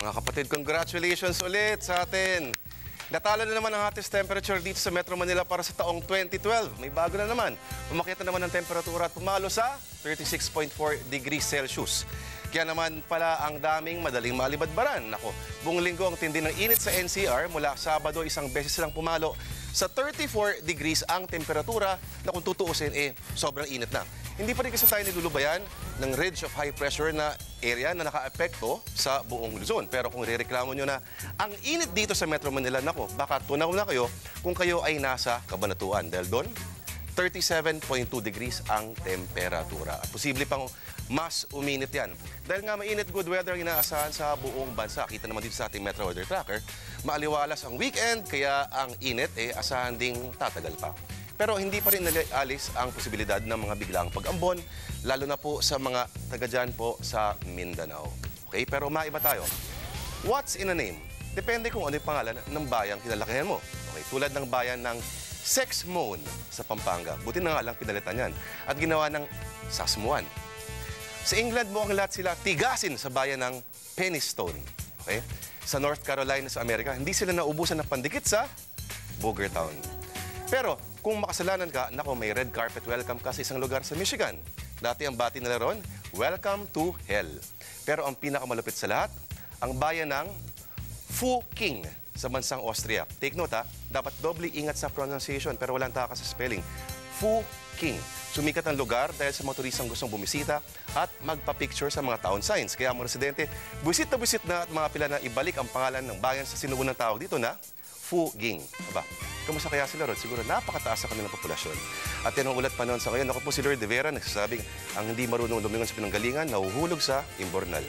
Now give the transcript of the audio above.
Mga kapatid, congratulations ulit sa atin. Natalo na naman ang hottest temperature dito sa Metro Manila para sa taong 2012. May bago na naman. Umakyat na naman ang temperatura at pumalo sa 36.4 degrees Celsius. Kaya naman pala ang daming madaling malibadbaran. Nako, buong linggo ang tindi ng init sa NCR. Mula Sabado, isang beses lang pumalo sa 34 degrees ang temperatura na kung tutuusin, sobrang init na. Hindi pa rin kasi tayo nilulubayan ng ridge of high pressure na area na naka-apekto sa buong Luzon. Pero kung rireklamo nyo na ang init dito sa Metro Manila, nako, baka tunaw na kayo kung kayo ay nasa Cabanatuan. Dahil doon, 37.2 degrees ang temperatura. At posible pang mas uminit yan. Dahil nga mainit, good weather ang inaasahan sa buong bansa. Kita naman dito sa ating Metro Weather Tracker. Maaliwalas ang weekend, kaya ang init asahan ding tatagal pa. Pero hindi pa rin nalialis ang posibilidad ng mga biglaang pag-ambon, lalo na po sa mga taga dyan po sa Mindanao. Okay, pero maiba tayo. What's in a name? Depende kung ano yung pangalan ng bayang kinalakihan mo. Okay, tulad ng bayan ng Sexmon sa Pampanga. Buti na nga lang pinalitan yan. At ginawa ng Sasmuan. Sa England mo ang lahat sila tigasin sa bayan ng Pennystone. Okay? Sa North Carolina sa Amerika, hindi sila naubusan ng pandikit sa Boogertown. Pero kung makasalanan ka, nako, may red carpet welcome ka sa isang lugar sa Michigan. Dati ang bati nila ron, welcome to hell. Pero ang pinakamalupit sa lahat, ang bayan ng Fuking sa bansang Austria. Take note dapat doble ingat sa pronunciation pero walang taka sa spelling. Fuking. Sumikat ang lugar dahil sa mga turistang gustong bumisita at magpa-picture sa mga town signs. Kaya mga residente, buwisit na at mga pila na ibalik ang pangalan ng bayan sa sinuunang tawag dito na Fuging. Aba, kamusta kaya sila, Rod? Siguro napakataas sa kanilang populasyon. At yan ang ulat pa noon sa ngayon. Ako po si Lord De Vera, nagsasabing ang hindi marunong lumingon sa pinanggalingan, nahuhulog sa imbornal.